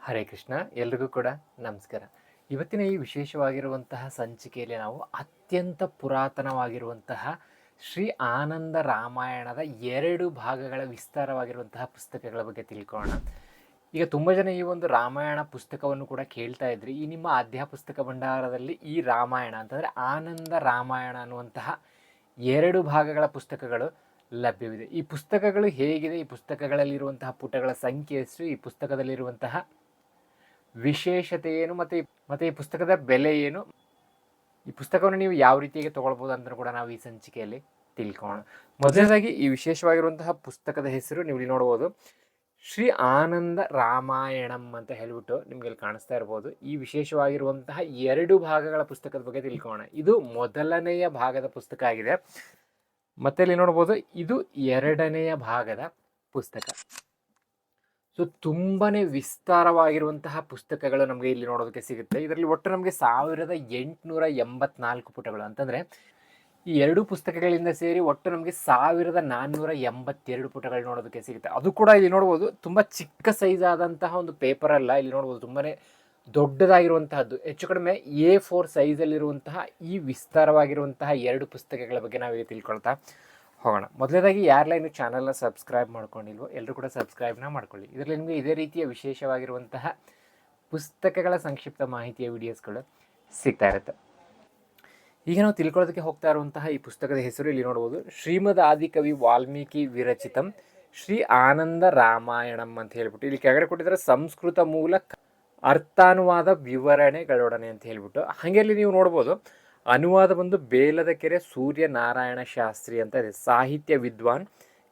ಹರೇ ಕೃಷ್ಣ. ಎಲ್ರಿಗೂ ಕೂಡ ನಮಸ್ಕಾರ. ಇವತ್ತಿನ ಈ ವಿಶೇಷವಾಗಿರುವಂತಹ ಸಂಚಿಕೆಯಲ್ಲಿ ನಾವು ಅತ್ಯಂತ ಪುರಾತನವಾಗಿರುವಂತಹ ಶ್ರೀ ಆನಂದ ರಾಮಾಯಣದ 2 ಭಾಗಗಳ ವಿಸ್ತಾರವಾಗಿರುವಂತಹ ಪುಸ್ತಕಗಳ ಬಗ್ಗೆ ತಿಳ್ಕೊಳ್ಳೋಣ. ಈಗ ತುಂಬ ಜನ ಈ ಒಂದು ರಾಮಾಯಣ ಪುಸ್ತಕವನ್ನು ಕೂಡ ಕೇಳ್ತಾ ಇದ್ರಿ. ಈ ನಿಮ್ಮ ಆದ್ಯ ಪುಸ್ತಕ ಭಂಡಾರದಲ್ಲಿ ಈ ರಾಮಾಯಣ ಅಂತಂದರೆ ಆನಂದ ರಾಮಾಯಣ ಅನ್ನುವಂತಹ 2 ಭಾಗಗಳ ಪುಸ್ತಕಗಳು ಲಭ್ಯವಿದೆ. ಈ ಪುಸ್ತಕಗಳು ಹೇಗಿದೆ, ಈ ಪುಸ್ತಕಗಳಲ್ಲಿರುವಂತಹ ಪುಟಗಳ ಸಂಖ್ಯೆ ಎಷ್ಟು, ಈ ಪುಸ್ತಕದಲ್ಲಿರುವಂತಹ ವಿಶೇಷತೆ ಏನು, ಮತ್ತು ಈ ಪುಸ್ತಕದ ಬೆಲೆ ಏನು, ಈ ಪುಸ್ತಕವನ್ನು ನೀವು ಯಾವ ರೀತಿಯಾಗಿ ತೊಗೊಳ್ಬೋದು ಅಂತ ಕೂಡ ನಾವು ಈ ಸಂಚಿಕೆಯಲ್ಲಿ ತಿಳ್ಕೊಳ್ಳೋಣ. ಮೊದಲನೇದಾಗಿ ಈ ವಿಶೇಷವಾಗಿರುವಂತಹ ಪುಸ್ತಕದ ಹೆಸರು ನೀವು ಇಲ್ಲಿ ನೋಡ್ಬೋದು, ಶ್ರೀ ಆನಂದ ರಾಮಾಯಣಂ ಅಂತ ಹೇಳ್ಬಿಟ್ಟು ನಿಮ್ಗೆ ಇಲ್ಲಿ ಕಾಣಿಸ್ತಾ ಇರ್ಬೋದು. ಈ ವಿಶೇಷವಾಗಿರುವಂತಹ 2 ಭಾಗಗಳ ಪುಸ್ತಕದ ಬಗ್ಗೆ ತಿಳ್ಕೊಳ್ಳೋಣ. ಇದು ಮೊದಲನೆಯ ಭಾಗದ ಪುಸ್ತಕ ಆಗಿದೆ. ಮತ್ತೆ ಇಲ್ಲಿ ನೋಡ್ಬೋದು, ಇದು 2ನೆಯ ಭಾಗದ ಪುಸ್ತಕ. ಸೊ ತುಂಬಾನೇ ವಿಸ್ತಾರವಾಗಿರುವಂತಹ ಪುಸ್ತಕಗಳು ನಮಗೆ ಇಲ್ಲಿ ನೋಡೋದಕ್ಕೆ ಸಿಗುತ್ತೆ. ಇದರಲ್ಲಿ ಒಟ್ಟು ನಮಗೆ 1884 ಪುಟಗಳು ಅಂತಂದ್ರೆ ಈ 2 ಪುಸ್ತಕಗಳಿಂದ ಸೇರಿ ಒಟ್ಟು ನಮಗೆ 1482 ಪುಟಗಳು ನೋಡೋದಕ್ಕೆ ಸಿಗುತ್ತೆ. ಅದು ಕೂಡ ಇಲ್ಲಿ ನೋಡ್ಬೋದು ತುಂಬಾ ಚಿಕ್ಕ ಸೈಜ್ ಆದಂತಹ ಒಂದು ಪೇಪರ್ ಅಲ್ಲ. ಇಲ್ಲಿ ನೋಡ್ಬೋದು ತುಂಬಾನೇ ದೊಡ್ಡದಾಗಿರುವಂತಹದ್ದು, ಹೆಚ್ಚು ಕಡಿಮೆ A4 ಸೈಜಲ್ಲಿರುವಂತಹ ಈ ವಿಸ್ತಾರವಾಗಿರುವಂತಹ 2 ಪುಸ್ತಕಗಳ ಬಗ್ಗೆ ನಾವೀಗ ತಿಳ್ಕೊಳ್ತಾ ಹೋಗೋಣ. ಮೊದಲನೇದಾಗಿ ಯಾರೆಲ್ಲ ಇನ್ನು ಚಾನಲ್ನ ಸಬ್ಸ್ಕ್ರೈಬ್ ಮಾಡ್ಕೊಂಡಿಲ್ವೋ ಎಲ್ಲರೂ ಕೂಡ ಸಬ್ಸ್ಕ್ರೈಬ್ನ ಮಾಡ್ಕೊಳ್ಳಿ. ಇದರಲ್ಲಿ ನಿಮಗೆ ಇದೇ ರೀತಿಯ ವಿಶೇಷವಾಗಿರುವಂತಹ ಪುಸ್ತಕಗಳ ಸಂಕ್ಷಿಪ್ತ ಮಾಹಿತಿಯ ವಿಡಿಯೋಸ್ಗಳು ಸಿಗ್ತಾ ಇರುತ್ತೆ. ಈಗ ನಾವು ತಿಳ್ಕೊಳ್ಳೋದಕ್ಕೆ ಹೋಗ್ತಾ ಇರುವಂತಹ ಈ ಪುಸ್ತಕದ ಹೆಸರು ಇಲ್ಲಿ ನೋಡ್ಬೋದು, ಶ್ರೀಮದ್ ಆದಿಕವಿ ವಾಲ್ಮೀಕಿ ವಿರಚಿತಂ ಶ್ರೀ ಆನಂದ ರಾಮಾಯಣಂ ಅಂತ ಹೇಳ್ಬಿಟ್ಟು ಇಲ್ಲಿ ಕೆಳಗಡೆ ಕೊಟ್ಟಿದ್ದಾರೆ ಸಂಸ್ಕೃತ ಮೂಲ ಅರ್ಥಾನುವಾದ ವಿವರಣೆಗಳೊಡನೆ ಅಂತ ಹೇಳ್ಬಿಟ್ಟು. ಹಾಗೆ ಅಲ್ಲಿ ನೀವು ನೋಡ್ಬೋದು ಅನುವಾದ ಬಂದು ಬೇಲದಕೆರೆ ಸೂರ್ಯ ನಾರಾಯಣ ಶಾಸ್ತ್ರಿ ಅಂತ ಇದೆ. ಸಾಹಿತ್ಯ ವಿದ್ವಾನ್,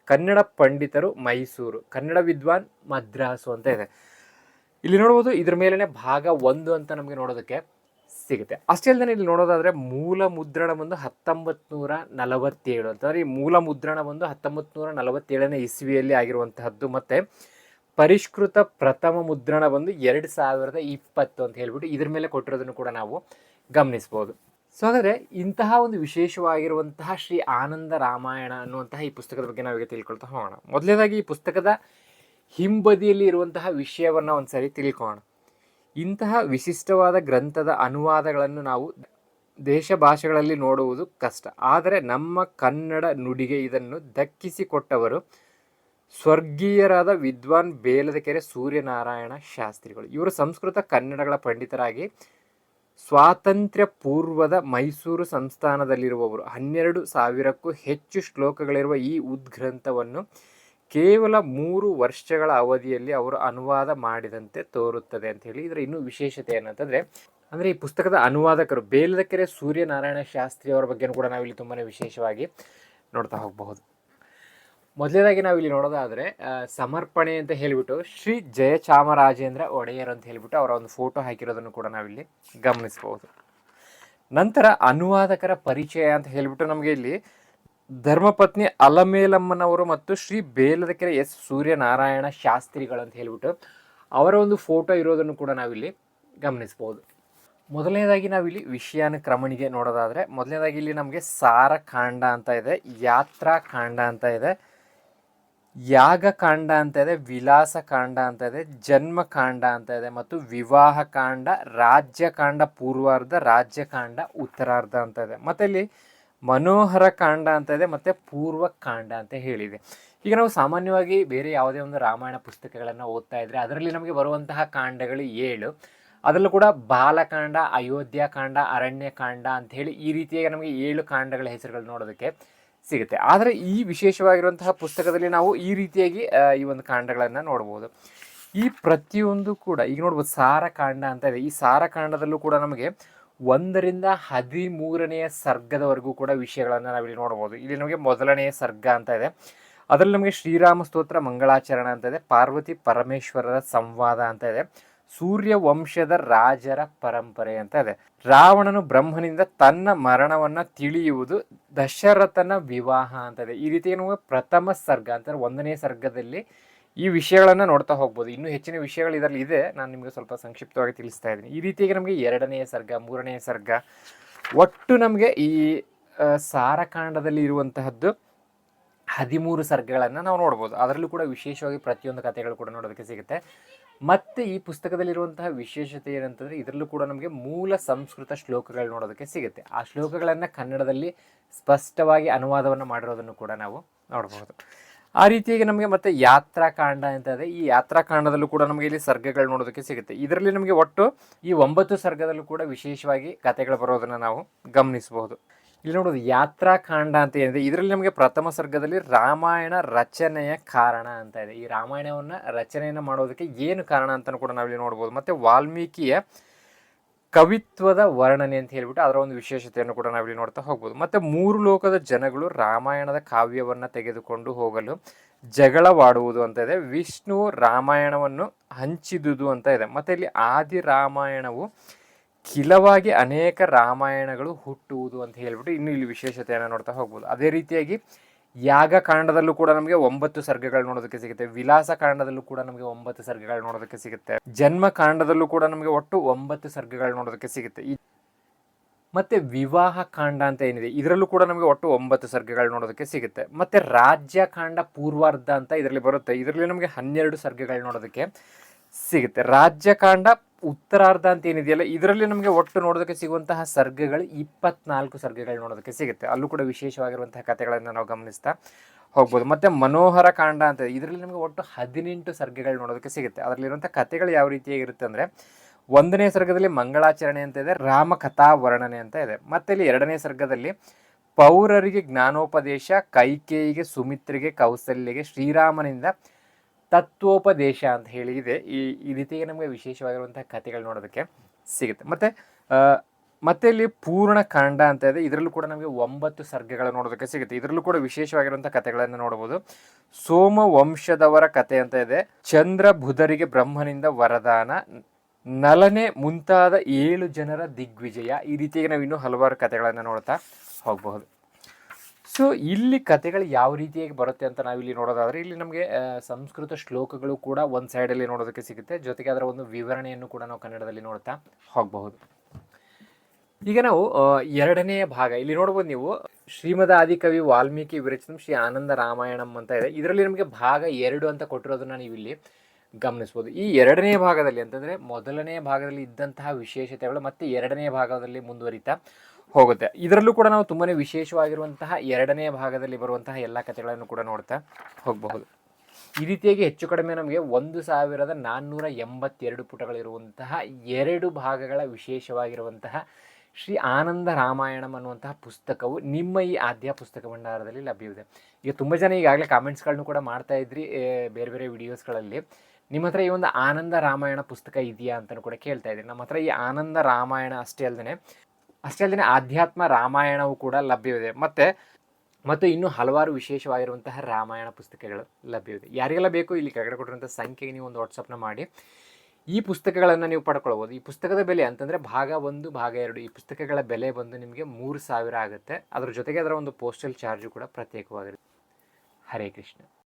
ಕನ್ನಡ ಪಂಡಿತರು ಮೈಸೂರು, ಕನ್ನಡ ವಿದ್ವಾನ್ ಮದ್ರಾಸು ಅಂತ ಇದೆ. ಇಲ್ಲಿ ನೋಡ್ಬೋದು ಇದ್ರ ಮೇಲೇ ಭಾಗ 1 ಅಂತ ನಮಗೆ ನೋಡೋದಕ್ಕೆ ಸಿಗುತ್ತೆ. ಅಷ್ಟೇ ಅಲ್ಲದೆ ಇಲ್ಲಿ ನೋಡೋದಾದ್ರೆ ಮೂಲ ಮುದ್ರಣ ಬಂದು 1947 ಅಂತಂದ್ರೆ ಈ ಮೂಲ ಮುದ್ರಣ ಬಂದು 1947ನೇ ಇಸ್ವಿಯಲ್ಲಿ ಆಗಿರುವಂತಹದ್ದು. ಮತ್ತೆ ಪರಿಷ್ಕೃತ ಪ್ರಥಮ ಮುದ್ರಣ ಬಂದು 2020 ಅಂತ ಹೇಳ್ಬಿಟ್ಟು ಇದ್ರ ಮೇಲೆ ಕೊಟ್ಟಿರೋದನ್ನು ಕೂಡ ನಾವು ಗಮನಿಸ್ಬೋದು. ಸೊ ಹಾಗಾದರೆ ಇಂತಹ ಒಂದು ವಿಶೇಷವಾಗಿರುವಂತಹ ಶ್ರೀ ಆನಂದ ರಾಮಾಯಣ ಅನ್ನುವಂತಹ ಈ ಪುಸ್ತಕದ ಬಗ್ಗೆ ನಾವೀಗ ತಿಳ್ಕೊಳ್ತಾ ಹೋಗೋಣ. ಮೊದಲನೇದಾಗಿ ಈ ಪುಸ್ತಕದ ಹಿಂಬದಿಯಲ್ಲಿ ಇರುವಂತಹ ವಿಷಯವನ್ನು ಒಂದ್ಸರಿ ತಿಳ್ಕೊಳ್ಳೋಣ. ಇಂತಹ ವಿಶಿಷ್ಟವಾದ ಗ್ರಂಥದ ಅನುವಾದಗಳನ್ನು ನಾವು ದೇಶ ಭಾಷೆಗಳಲ್ಲಿ ನೋಡುವುದು ಕಷ್ಟ, ಆದರೆ ನಮ್ಮ ಕನ್ನಡ ನುಡಿಗೆ ಇದನ್ನು ದಕ್ಕಿಸಿಕೊಟ್ಟವರು ಸ್ವರ್ಗೀಯರಾದ ವಿದ್ವಾನ್ ಬೇಲದಕೆರೆ ಸೂರ್ಯನಾರಾಯಣ ಶಾಸ್ತ್ರಿಗಳು. ಇವರು ಸಂಸ್ಕೃತ ಕನ್ನಡಗಳ ಪಂಡಿತರಾಗಿ ಸ್ವಾತಂತ್ರ್ಯ ಪೂರ್ವದ ಮೈಸೂರು ಸಂಸ್ಥಾನದಲ್ಲಿರುವವರು. 12,000ಕ್ಕೂ ಹೆಚ್ಚು ಶ್ಲೋಕಗಳಿರುವ ಈ ಉದ್ಗ್ರಂಥವನ್ನು ಕೇವಲ 3 ವರ್ಷಗಳ ಅವಧಿಯಲ್ಲಿ ಅವರು ಅನುವಾದ ಮಾಡಿದಂತೆ ತೋರುತ್ತದೆ ಅಂತ ಹೇಳಿ ಇದರ ಇನ್ನೂ ವಿಶೇಷತೆ ಏನಂತಂದರೆ, ಅಂದರೆ ಈ ಪುಸ್ತಕದ ಅನುವಾದಕರು ಬೇಲದಕೆರೆ ಸೂರ್ಯನಾರಾಯಣ ಶಾಸ್ತ್ರಿ ಅವರ ಬಗ್ಗೆ ಕೂಡ ನಾವಿಲ್ಲಿ ತುಂಬಾ ವಿಶೇಷವಾಗಿ ನೋಡ್ತಾ ಹೋಗಬಹುದು. ಮೊದಲನೇದಾಗಿ ನಾವಿಲ್ಲಿ ನೋಡೋದಾದರೆ ಸಮರ್ಪಣೆ ಅಂತ ಹೇಳಿಬಿಟ್ಟು ಶ್ರೀ ಜಯಚಾಮರಾಜೇಂದ್ರ ಒಡೆಯರ್ ಅಂತ ಹೇಳಿಬಿಟ್ಟು ಅವರ ಒಂದು ಫೋಟೋ ಹಾಕಿರೋದನ್ನು ಕೂಡ ನಾವಿಲ್ಲಿ ಗಮನಿಸ್ಬೋದು. ನಂತರ ಅನುವಾದಕರ ಪರಿಚಯ ಅಂತ ಹೇಳಿಬಿಟ್ಟು ನಮಗೆ ಇಲ್ಲಿ ಧರ್ಮಪತ್ನಿ ಅಲಮೇಲಮ್ಮನವರು ಮತ್ತು ಶ್ರೀ ಬೇಲದಕೆರೆ ಎಸ್ ಸೂರ್ಯನಾರಾಯಣ ಶಾಸ್ತ್ರಿಗಳು ಅಂತ ಹೇಳಿಬಿಟ್ಟು ಅವರ ಒಂದು ಫೋಟೋ ಇರೋದನ್ನು ಕೂಡ ನಾವಿಲ್ಲಿ ಗಮನಿಸ್ಬೋದು. ಮೊದಲನೇದಾಗಿ ನಾವಿಲ್ಲಿ ವಿಷಯಾನುಕ್ರಮಣಿಗೆ ನೋಡೋದಾದರೆ ಮೊದಲನೇದಾಗಿ ಇಲ್ಲಿ ನಮಗೆ ಸಾರಕಾಂಡ ಅಂತ ಇದೆ, ಯಾತ್ರಾಕಾಂಡ ಅಂತ ಇದೆ, ಯಾಗಕಾಂಡ ಅಂತ ಇದೆ, ವಿಲಾಸಕಾಂಡ ಅಂತ ಇದೆ, ಜನ್ಮಕಾಂಡ ಅಂತ ಇದೆ, ಮತ್ತು ವಿವಾಹಕಾಂಡ, ರಾಜ್ಯಕಾಂಡ ಪೂರ್ವಾರ್ಧ, ರಾಜ್ಯಕಾಂಡ ಉತ್ತರಾರ್ಧ ಅಂತ ಇದೆ. ಮತ್ತು ಇಲ್ಲಿ ಮನೋಹರ ಕಾಂಡ ಅಂತ ಇದೆ, ಮತ್ತು ಪೂರ್ವಕಾಂಡ ಅಂತ ಹೇಳಿದೆ. ಈಗ ನಾವು ಸಾಮಾನ್ಯವಾಗಿ ಬೇರೆ ಯಾವುದೇ ಒಂದು ರಾಮಾಯಣ ಪುಸ್ತಕಗಳನ್ನು ಓದ್ತಾ ಇದ್ರೆ ಅದರಲ್ಲಿ ನಮಗೆ ಬರುವಂತಹ ಕಾಂಡಗಳು 7. ಅದರಲ್ಲೂ ಕೂಡ ಬಾಲಕಾಂಡ, ಅಯೋಧ್ಯಕಾಂಡ, ಅರಣ್ಯಕಾಂಡ ಅಂತ ಹೇಳಿ ಈ ರೀತಿಯಾಗಿ ನಮಗೆ 7 ಕಾಂಡಗಳ ಹೆಸರುಗಳು ನೋಡೋದಕ್ಕೆ ಸಿಗುತ್ತೆ. ಆದರೆ ಈ ವಿಶೇಷವಾಗಿರುವಂತಹ ಪುಸ್ತಕದಲ್ಲಿ ನಾವು ಈ ರೀತಿಯಾಗಿ ಈ ಒಂದು ಕಾಂಡಗಳನ್ನು ನೋಡ್ಬೋದು. ಈ ಪ್ರತಿಯೊಂದು ಕೂಡ ಈಗ ನೋಡ್ಬೋದು ಸಾರಕಾಂಡ ಅಂತ ಇದೆ. ಈ ಸಾರಕಾಂಡದಲ್ಲೂ ಕೂಡ ನಮಗೆ 1ರಿಂದ 13ನೆಯ ಸರ್ಗದವರೆಗೂ ಕೂಡ ವಿಷಯಗಳನ್ನು ನಾವಿಲ್ಲಿ ನೋಡ್ಬೋದು. ಇಲ್ಲಿ ನಮಗೆ ಮೊದಲನೆಯ ಸರ್ಗ ಅಂತ ಇದೆ, ಅದರಲ್ಲಿ ನಮಗೆ ಶ್ರೀರಾಮ ಸ್ತೋತ್ರ ಮಂಗಳಾಚರಣ ಅಂತ ಇದೆ, ಪಾರ್ವತಿ ಪರಮೇಶ್ವರರ ಸಂವಾದ ಅಂತ ಇದೆ, ಸೂರ್ಯ ವಂಶದ ರಾಜರ ಪರಂಪರೆ ಅಂತ ಇದೆ, ರಾವಣನು ಬ್ರಹ್ಮನಿಂದ ತನ್ನ ಮರಣವನ್ನ ತಿಳಿಯುವುದು, ದಶರಥನ ವಿವಾಹ ಅಂತ ಇದೆ. ಈ ರೀತಿ ನಮಗೆ ಪ್ರಥಮ ಸರ್ಗ ಅಂತಂದ್ರೆ 1ನೇ ಸರ್ಗದಲ್ಲಿ ಈ ವಿಷಯಗಳನ್ನು ನೋಡ್ತಾ ಹೋಗ್ಬೋದು. ಇನ್ನೂ ಹೆಚ್ಚಿನ ವಿಷಯಗಳು ಇದರಲ್ಲಿ ಇದೆ, ನಾನು ನಿಮಗೆ ಸ್ವಲ್ಪ ಸಂಕ್ಷಿಪ್ತವಾಗಿ ತಿಳಿಸ್ತಾ ಇದ್ದೀನಿ. ಈ ರೀತಿಯಾಗಿ ನಮಗೆ 2ನೇ ಸರ್ಗ, 3ನೇ ಸರ್ಗ, ಒಟ್ಟು ನಮಗೆ ಈ ಸಾರಕಾಂಡದಲ್ಲಿ ಇರುವಂತಹದ್ದು 13 ಸರ್ಗಗಳನ್ನು ನಾವು ನೋಡ್ಬೋದು. ಅದರಲ್ಲೂ ಕೂಡ ವಿಶೇಷವಾಗಿ ಪ್ರತಿಯೊಂದು ಕಥೆಗಳು ಕೂಡ ನೋಡೋದಕ್ಕೆ ಸಿಗುತ್ತೆ. ಮತ್ತು ಈ ಪುಸ್ತಕದಲ್ಲಿರುವಂತಹ ವಿಶೇಷತೆ ಏನಂತಂದರೆ ಇದರಲ್ಲೂ ಕೂಡ ನಮಗೆ ಮೂಲ ಸಂಸ್ಕೃತ ಶ್ಲೋಕಗಳು ನೋಡೋದಕ್ಕೆ ಸಿಗುತ್ತೆ. ಆ ಶ್ಲೋಕಗಳನ್ನು ಕನ್ನಡದಲ್ಲಿ ಸ್ಪಷ್ಟವಾಗಿ ಅನುವಾದವನ್ನು ಮಾಡಿರೋದನ್ನು ಕೂಡ ನಾವು ನೋಡಬಹುದು. ಆ ರೀತಿಯಾಗಿ ನಮಗೆ ಮತ್ತೆ ಯಾತ್ರಾಕಾಂಡ ಅಂತ ಇದೆ. ಈ ಯಾತ್ರಾಕಾಂಡದಲ್ಲೂ ಕೂಡ ನಮಗೆ ಇಲ್ಲಿ ಸರ್ಗಗಳು ನೋಡೋದಕ್ಕೆ ಸಿಗುತ್ತೆ. ಇದರಲ್ಲಿ ನಮಗೆ ಒಟ್ಟು ಈ 9 ಸರ್ಗದಲ್ಲೂ ಕೂಡ ವಿಶೇಷವಾಗಿ ಕಥೆಗಳು ಬರೋದನ್ನು ನಾವು ಗಮನಿಸಬಹುದು. ಇಲ್ಲಿ ನೋಡೋದು ಯಾತ್ರಾಕಾಂಡ ಅಂತ ಏನಿದೆ, ಇದರಲ್ಲಿ ನಮಗೆ ಪ್ರಥಮ ಸರ್ಗದಲ್ಲಿ ರಾಮಾಯಣ ರಚನೆಯ ಕಾರಣ ಅಂತ ಇದೆ. ಈ ರಾಮಾಯಣವನ್ನು ರಚನೆಯನ್ನು ಮಾಡೋದಕ್ಕೆ ಏನು ಕಾರಣ ಅಂತಲೂ ಕೂಡ ನಾವಿಲ್ಲಿ ನೋಡ್ಬೋದು. ಮತ್ತು ವಾಲ್ಮೀಕಿಯ ಕವಿತ್ವದ ವರ್ಣನೆ ಅಂತ ಹೇಳ್ಬಿಟ್ಟು ಅದರ ಒಂದು ವಿಶೇಷತೆಯನ್ನು ಕೂಡ ನಾವಿಲ್ಲಿ ನೋಡ್ತಾ ಹೋಗ್ಬೋದು. ಮತ್ತು 3 ಲೋಕದ ಜನಗಳು ರಾಮಾಯಣದ ಕಾವ್ಯವನ್ನು ತೆಗೆದುಕೊಂಡು ಹೋಗಲು ಜಗಳವಾಡುವುದು ಅಂತ ಇದೆ. ವಿಷ್ಣು ರಾಮಾಯಣವನ್ನು ಹಂಚಿದುದು ಅಂತ ಇದೆ. ಮತ್ತು ಇಲ್ಲಿ ಆದಿ ರಾಮಾಯಣವು ಕಿಲವಾಗಿ ಅನೇಕ ರಾಮಾಯಣಗಳು ಹುಟ್ಟುವುದು ಅಂತ ಹೇಳ್ಬಿಟ್ಟು ಇನ್ನು ಇಲ್ಲಿ ವಿಶೇಷತೆಯನ್ನು ನೋಡ್ತಾ ಹೋಗ್ಬೋದು. ಅದೇ ರೀತಿಯಾಗಿ ಯಾಗ ಕಾಂಡದಲ್ಲೂ ಕೂಡ ನಮಗೆ 9 ಸರ್ಗಗಳು ನೋಡೋದಕ್ಕೆ ಸಿಗುತ್ತೆ. ವಿಲಾಸ ಕಾಂಡದಲ್ಲೂ ಕೂಡ ನಮಗೆ 9 ಸರ್ಗಗಳು ನೋಡೋದಕ್ಕೆ ಸಿಗುತ್ತೆ. ಜನ್ಮ ಕಾಂಡದಲ್ಲೂ ಕೂಡ ನಮಗೆ ಒಟ್ಟು 9 ಸರ್ಗಗಳು ನೋಡೋದಕ್ಕೆ ಸಿಗುತ್ತೆ. ಮತ್ತೆ ವಿವಾಹ ಕಾಂಡ ಅಂತ ಏನಿದೆ ಇದರಲ್ಲೂ ಕೂಡ ನಮಗೆ ಒಟ್ಟು 9 ಸರ್ಗಗಳು ನೋಡೋದಕ್ಕೆ ಸಿಗುತ್ತೆ. ಮತ್ತೆ ರಾಜ್ಯ ಕಾಂಡ ಪೂರ್ವಾರ್ಧ ಅಂತ ಇದರಲ್ಲಿ ಬರುತ್ತೆ. ಇದರಲ್ಲಿ ನಮಗೆ 12 ಸರ್ಗಗಳು ನೋಡೋದಕ್ಕೆ ಸಿಗುತ್ತೆ. ರಾಜ್ಯಕಾಂಡ ಉತ್ತರಾರ್ಧ ಅಂತ ಏನಿದೆಯಲ್ಲ ಇದರಲ್ಲಿ ನಮಗೆ ಒಟ್ಟು ನೋಡೋದಕ್ಕೆ ಸಿಗುವಂತಹ ಸರ್ಗಗಳು 24 ಸರ್ಗಗಳು ನೋಡೋದಕ್ಕೆ ಸಿಗುತ್ತೆ. ಅಲ್ಲೂ ಕೂಡ ವಿಶೇಷವಾಗಿರುವಂತಹ ಕಥೆಗಳನ್ನು ನಾವು ಗಮನಿಸ್ತಾ ಹೋಗ್ಬೋದು. ಮತ್ತು ಮನೋಹರ ಕಾಂಡ ಅಂತ ಇದರಲ್ಲಿ ನಮಗೆ ಒಟ್ಟು 18 ಸರ್ಗಗಳು ನೋಡೋದಕ್ಕೆ ಸಿಗುತ್ತೆ. ಅದರಲ್ಲಿರುವಂಥ ಕಥೆಗಳು ಯಾವ ರೀತಿಯಾಗಿರುತ್ತೆ ಅಂದರೆ 1ನೇ ಸರ್ಗದಲ್ಲಿ ಮಂಗಳಾಚರಣೆ ಅಂತ ಇದೆ, ರಾಮ ಕಥಾ ವರ್ಣನೆ ಅಂತ ಇದೆ. ಮತ್ತು ಇಲ್ಲಿ 2ನೇ ಸರ್ಗದಲ್ಲಿ ಪೌರರಿಗೆ ಜ್ಞಾನೋಪದೇಶ, ಕೈಕೇಯಿಗೆ, ಸುಮಿತ್ರೆಗೆ, ಕೌಸಲ್ಯಗೆ ಶ್ರೀರಾಮನಿಂದ ತತ್ವೋಪದೇಶ ಅಂತ ಹೇಳಿ ಇದೆ. ಈ ರೀತಿಗೆ ನಮಗೆ ವಿಶೇಷವಾಗಿರುವಂತಹ ಕಥೆಗಳು ನೋಡೋದಕ್ಕೆ ಸಿಗುತ್ತೆ. ಮತ್ತೆ ಇಲ್ಲಿ ಪೂರ್ಣ ಕಾಂಡ ಅಂತ ಇದೆ. ಇದರಲ್ಲೂ ಕೂಡ ನಮಗೆ 9 ಸರ್ಗಗಳು ನೋಡೋದಕ್ಕೆ ಸಿಗುತ್ತೆ. ಇದರಲ್ಲೂ ಕೂಡ ವಿಶೇಷವಾಗಿರುವಂತಹ ಕಥೆಗಳನ್ನು ನೋಡಬಹುದು. ಸೋಮವಂಶದವರ ಕಥೆ ಅಂತ ಇದೆ, ಚಂದ್ರ ಬುಧರಿಗೆ ಬ್ರಹ್ಮನಿಂದ ವರದಾನ, ನಲನೆ ಮುಂತಾದ 7 ಜನರ ದಿಗ್ವಿಜಯ. ಈ ರೀತಿಯಾಗಿ ನಾವು ಇನ್ನೂ ಹಲವಾರು ಕಥೆಗಳನ್ನು ನೋಡ್ತಾ ಹೋಗಬಹುದು. ಸೊ ಇಲ್ಲಿ ಕಥೆಗಳು ಯಾವ ರೀತಿಯಾಗಿ ಬರುತ್ತೆ ಅಂತ ನಾವಿಲ್ಲಿ ನೋಡೋದಾದರೆ ಇಲ್ಲಿ ನಮಗೆ ಸಂಸ್ಕೃತ ಶ್ಲೋಕಗಳು ಕೂಡ ಒಂದು ಸೈಡಲ್ಲಿ ನೋಡೋದಕ್ಕೆ ಸಿಗುತ್ತೆ. ಜೊತೆಗೆ ಅದರ ಒಂದು ವಿವರಣೆಯನ್ನು ಕೂಡ ನಾವು ಕನ್ನಡದಲ್ಲಿ ನೋಡ್ತಾ ಹೋಗಬಹುದು. ಈಗ ನಾವು 2ನೇ ಭಾಗ ಇಲ್ಲಿ ನೋಡ್ಬೋದು ನೀವು, ಶ್ರೀಮದ್ ಆದಿಕವಿ ವಾಲ್ಮೀಕಿ ವಿರಚಿತಂ ಶ್ರೀ ಆನಂದ ರಾಮಾಯಣಂ ಅಂತ ಇದೆ. ಇದರಲ್ಲಿ ನಮಗೆ ಭಾಗ 2 ಅಂತ ಕೊಟ್ಟಿರೋದನ್ನ ನೀವು ಇಲ್ಲಿ ಗಮನಿಸ್ಬೋದು. ಈ 2ನೇ ಭಾಗದಲ್ಲಿ ಅಂತಂದರೆ 1ನೇ ಭಾಗದಲ್ಲಿ ಇದ್ದಂತಹ ವಿಶೇಷತೆಗಳು ಮತ್ತು 2ನೇ ಭಾಗದಲ್ಲಿ ಮುಂದುವರಿತಾ ಹೋಗುತ್ತೆ. ಇದರಲ್ಲೂ ಕೂಡ ನಾವು ತುಂಬಾ ವಿಶೇಷವಾಗಿರುವಂತಹ 2ನೇ ಭಾಗದಲ್ಲಿ ಬರುವಂತಹ ಎಲ್ಲ ಕಥೆಗಳನ್ನು ಕೂಡ ನೋಡ್ತಾ ಹೋಗಬಹುದು. ಈ ರೀತಿಯಾಗಿ ಹೆಚ್ಚು ಕಡಿಮೆ ನಮಗೆ 1482 ಪುಟಗಳಿರುವಂತಹ 2 ಭಾಗಗಳ ವಿಶೇಷವಾಗಿರುವಂತಹ ಶ್ರೀ ಆನಂದ ರಾಮಾಯಣಂ ಅನ್ನುವಂತಹ ಪುಸ್ತಕವು ನಿಮ್ಮ ಈ ಆದ್ಯ ಪುಸ್ತಕ ಭಂಡಾರದಲ್ಲಿ ಲಭ್ಯವಿದೆ. ಈಗ ತುಂಬ ಜನ ಈಗಾಗಲೇ ಕಾಮೆಂಟ್ಸ್ಗಳನ್ನು ಕೂಡ ಮಾಡ್ತಾ ಇದ್ರಿ ಬೇರೆ ಬೇರೆ ವಿಡಿಯೋಸ್ಗಳಲ್ಲಿ, ನಿಮ್ಮ ಹತ್ರ ಈ ಒಂದು ಆನಂದ ರಾಮಾಯಣ ಪುಸ್ತಕ ಇದೆಯಾ ಅಂತಲೂ ಕೂಡ ಕೇಳ್ತಾ ಇದ್ರಿ. ನಮ್ಮ ಹತ್ರ ಈ ಆನಂದ ರಾಮಾಯಣ ಅಷ್ಟೇ ಅಲ್ಲದೆ ಆಧ್ಯಾತ್ಮ ರಾಮಾಯಣವು ಕೂಡ ಲಭ್ಯವಿದೆ. ಮತ್ತು ಇನ್ನೂ ಹಲವಾರು ವಿಶೇಷವಾಗಿರುವಂತಹ ರಾಮಾಯಣ ಪುಸ್ತಕಗಳು ಲಭ್ಯವಿದೆ. ಯಾರಿಗೆಲ್ಲ ಬೇಕು ಇಲ್ಲಿ ಕೆಳಗಡೆ ಕೊಟ್ಟಿರುವಂಥ ಸಂಖ್ಯೆಗೆ ನೀವು ಒಂದು ವಾಟ್ಸಪ್ನ ಮಾಡಿ ಈ ಪುಸ್ತಕಗಳನ್ನು ನೀವು ಪಡ್ಕೊಳ್ಬೋದು. ಈ ಪುಸ್ತಕದ ಬೆಲೆ ಅಂತಂದರೆ ಭಾಗ 1 ಭಾಗ 2 ಈ ಪುಸ್ತಕಗಳ ಬೆಲೆ ಬಂದು ನಿಮಗೆ 3000 ಆಗುತ್ತೆ. ಅದರ ಜೊತೆಗೆ ಅದರ ಒಂದು ಪೋಸ್ಟಲ್ ಚಾರ್ಜು ಕೂಡ ಪ್ರತ್ಯೇಕವಾಗಿರುತ್ತೆ. ಹರೇ ಕೃಷ್ಣ.